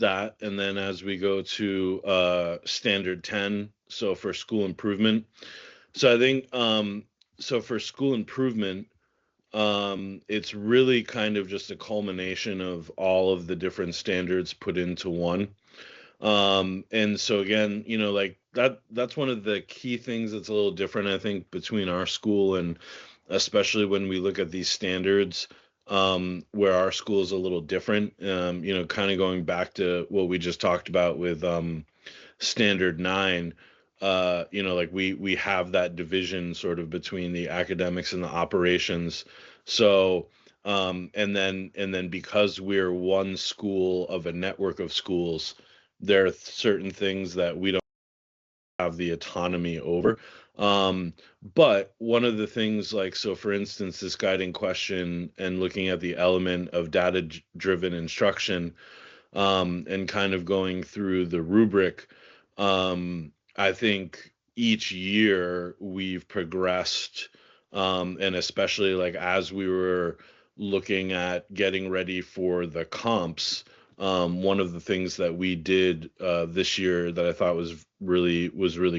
that, and then as we go to standard 10, so for school improvement. So I think so for school improvement, it's really kind of just a culmination of all of the different standards put into one. And so again, like that's one of the key things that's a little different, I think, between our school and especially when we look at these standards, where our school is a little different. Kind of going back to what we just talked about with standard 9. Like we have that division sort of between the academics and the operations. So and then because we're one school of a network of schools, there are certain things that we don't have the autonomy over. Um, but one of the things, like, so for instance, this guiding question and looking at the element of data driven instruction, and kind of going through the rubric, I think each year we've progressed, and especially like as we were looking at getting ready for the comps, one of the things that we did this year that I thought was really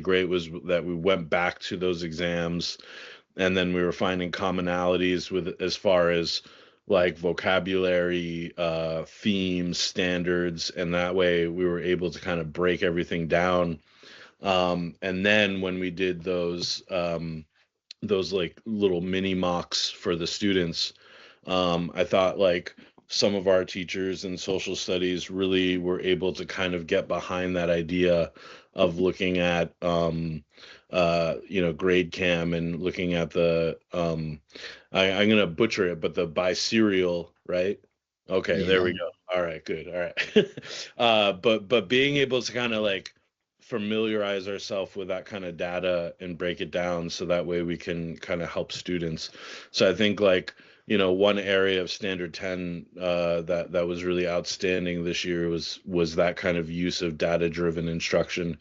great was that we went back to those exams, and then we were finding commonalities with as far as like vocabulary, themes, standards, and that way we were able to kind of break everything down. And then when we did those like little mini mocks for the students, I thought like some of our teachers in social studies really were able to kind of get behind that idea of looking at grade cam and looking at the I'm gonna butcher it, but the biserial, right? Okay, there we Yeah. go. All right, good. All right. But being able to kind of like familiarize ourselves with that kind of data and break it down so that way we can kind of help students. So I think like, one area of standard 10 that was really outstanding this year was that kind of use of data driven instruction.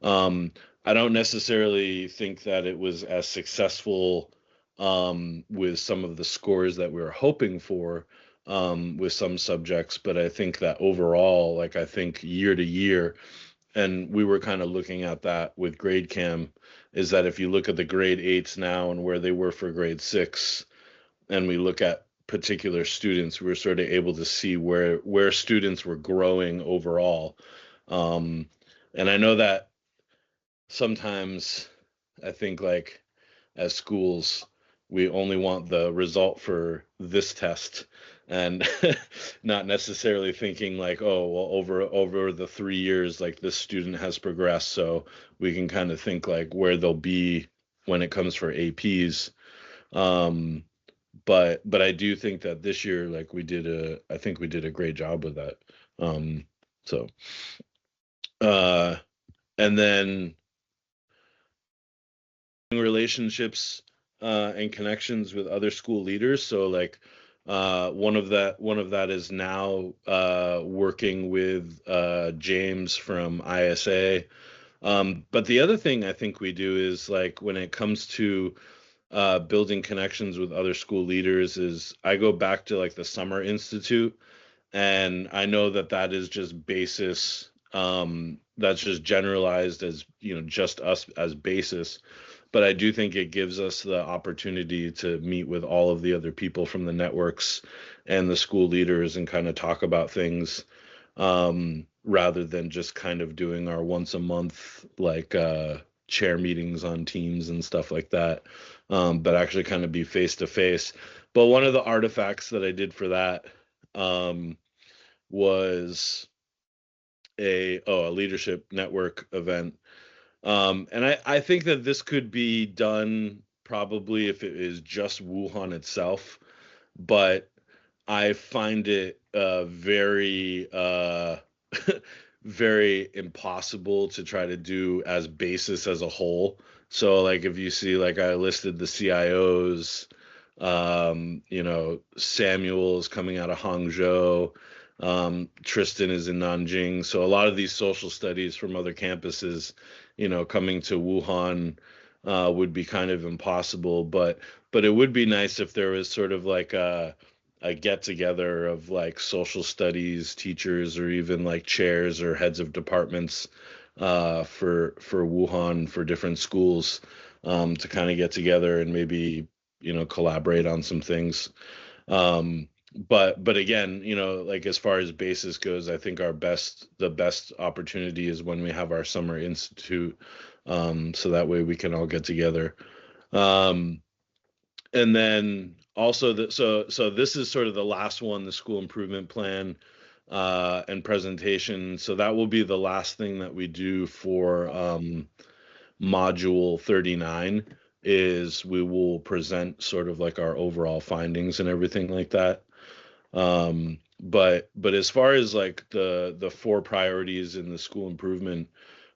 um, I don't necessarily think that it was as successful with some of the scores that we were hoping for with some subjects, but I think that overall, like I think year to year, and we were kind of looking at that with grade cam, is that if you look at the grade eights now and where they were for grade six, and we look at particular students, we're sort of able to see where students were growing overall. Um, and I know that sometimes I think like as schools, we only want the result for this test and not necessarily thinking like, oh, well, over the 3 years, like this student has progressed. So we can kind of think like where they'll be when it comes for APs. Um, but I do think that this year, like I think we did a great job with that. So, uh, and then relationships and connections with other school leaders. So like one of that is now working with James from ISA. But the other thing I think we do is like when it comes to building connections with other school leaders is I go back to like the Summer Institute, and I know that that is just basis. That's just generalized as just us as basis, but I do think it gives us the opportunity to meet with all of the other people from the networks and the school leaders and kind of talk about things, rather than just kind of doing our once a month like chair meetings on Teams and stuff like that, but actually kind of be face to face. But one of the artifacts that I did for that um, was a leadership network event, and I think that this could be done probably if it is just Wuhan itself, but I find it very very impossible to try to do as basis as a whole. So like if you see like I listed the CIOs, Samuel's coming out of Hangzhou, Tristan is in Nanjing. So a lot of these social studies from other campuses, coming to Wuhan would be kind of impossible. But it would be nice if there was sort of like a get together of like social studies teachers or even like chairs or heads of departments for Wuhan for different schools to kind of get together and maybe collaborate on some things. But again, like as far as basis goes, I think the best opportunity is when we have our summer institute, so that way we can all get together. Um, and then also so this is sort of the last one, the school improvement plan and presentation. So that will be the last thing that we do for module 39 is we will present sort of like our overall findings and everything like that. But as far as like the four priorities in the school improvement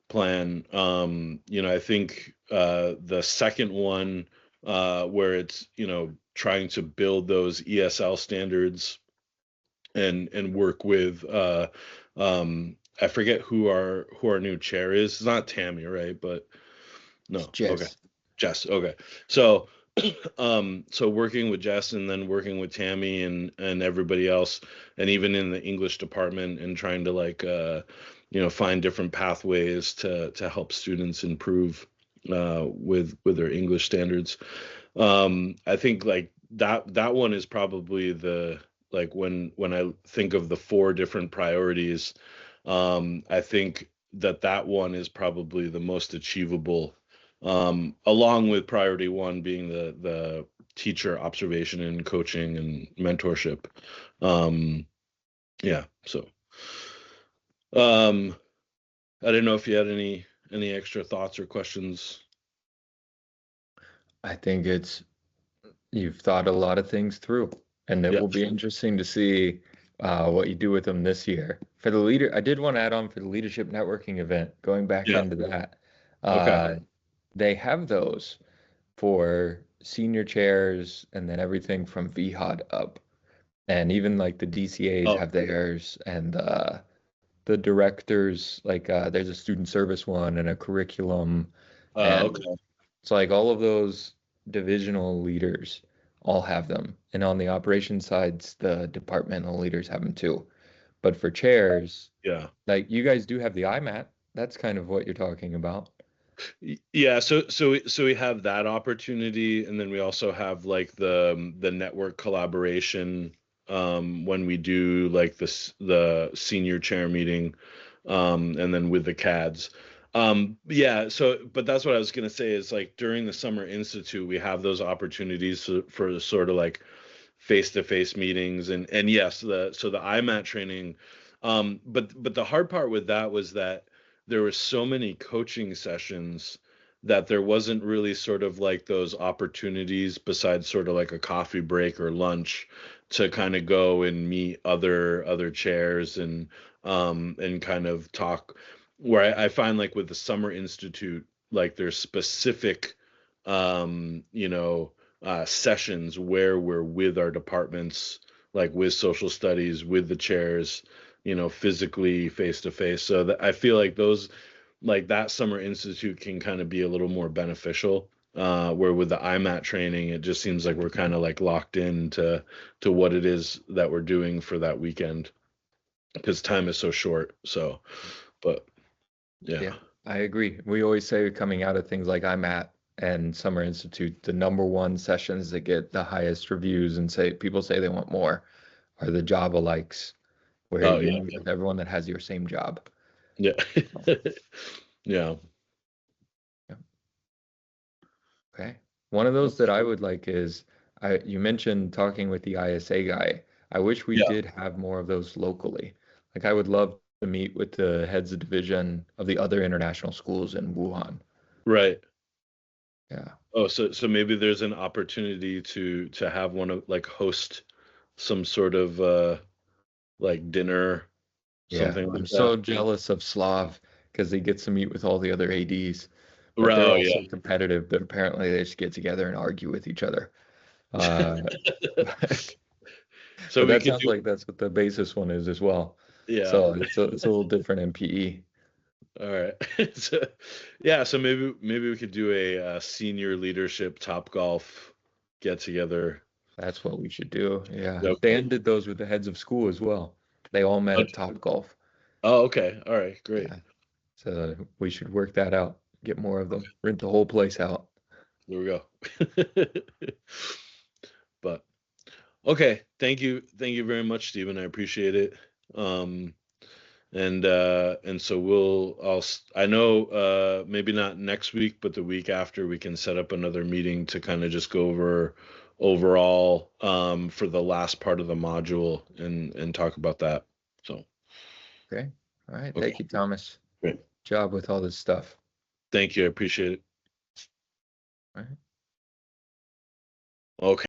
plan, I think the second one where it's trying to build those ESL standards and work with I forget who our new chair is. It's not Tammy, right? But no. Okay. Jess. Jess. Okay. So so working with Jess and then working with Tammy and everybody else, and even in the English department, and trying to like find different pathways to help students improve with their English standards. I think like that one is probably the like when I think of the four different priorities, I think that one is probably the most achievable, along with priority one being the teacher observation and coaching and mentorship. Yeah, so I don't know if you had any extra thoughts or questions. I think you've thought a lot of things through, and it Yeah. will be interesting to see what you do with them this year. For the I did want to add on for the leadership networking event, going back Yeah. onto that. Okay. They have those for senior chairs and then everything from VHOD up. And even like the DCAs Oh, have theirs, and the directors, like there's a student service one and a curriculum, and okay. it's like all of those divisional leaders all have them. And on the operations sides, the departmental leaders have them too. But for chairs, Yeah. like you guys do have the IMAT. That's kind of what you're talking about. Yeah, so we have that opportunity, and then we also have like the network collaboration when we do like the senior chair meeting, and then with the CADs. Yeah, but that's what I was gonna say is like during the summer institute we have those opportunities for sort of like face-to-face meetings, and yes, the IMAT training, but the hard part with that was that there were so many coaching sessions that there wasn't really sort of like those opportunities besides sort of like a coffee break or lunch to kind of go and meet other chairs and kind of talk, where I find like with the summer institute, like there's specific sessions where we're with our departments, like with social studies, with the chairs, physically face to face. So that I feel like those, like that summer institute can kind of be a little more beneficial. Where with the IMAT training, it just seems like we're kind of like locked into to what it is that we're doing for that weekend because time is so short. So, but yeah. Yeah, I agree. We always say coming out of things like IMAT and Summer Institute, the number one sessions that get the highest reviews and say people say they want more are the Java likes, where Oh you yeah. meet with everyone that has your same job. Yeah. Yeah. Yeah. Okay. One of those that I would like is you mentioned talking with the ISA guy. I wish we Yeah. did have more of those locally. Like I would love to meet with the heads of division of the other international schools in Wuhan. Right. Yeah. Oh, so maybe there's an opportunity to have one of like host some sort of like dinner, Yeah. something I'm like that. so jealous of Slav because he gets to meet with all the other ADs, but they're Oh all yeah. so competitive that apparently they just get together and argue with each other. Uh, but So we that could sounds do, like that's what the basis one is as well. yeah. So it's a little different in PE. All right. So, yeah, so maybe we could do a senior leadership top golf get together. That's what we should do. Yeah. Yep. Dan did those with the heads of school as well. They all met at Top Golf. Oh, okay. All right. Great. Yeah. So we should work that out. Get more of them. Rent the whole place out. There we go. But okay, thank you very much, Stephen. I appreciate it. And so I know maybe not next week, but the week after we can set up another meeting to kind of just go over overall for the last part of the module and talk about that. So Okay. All right. Okay. Thank you, Thomas. Great. Job with all this stuff. Thank you. I appreciate it. All right. Okay.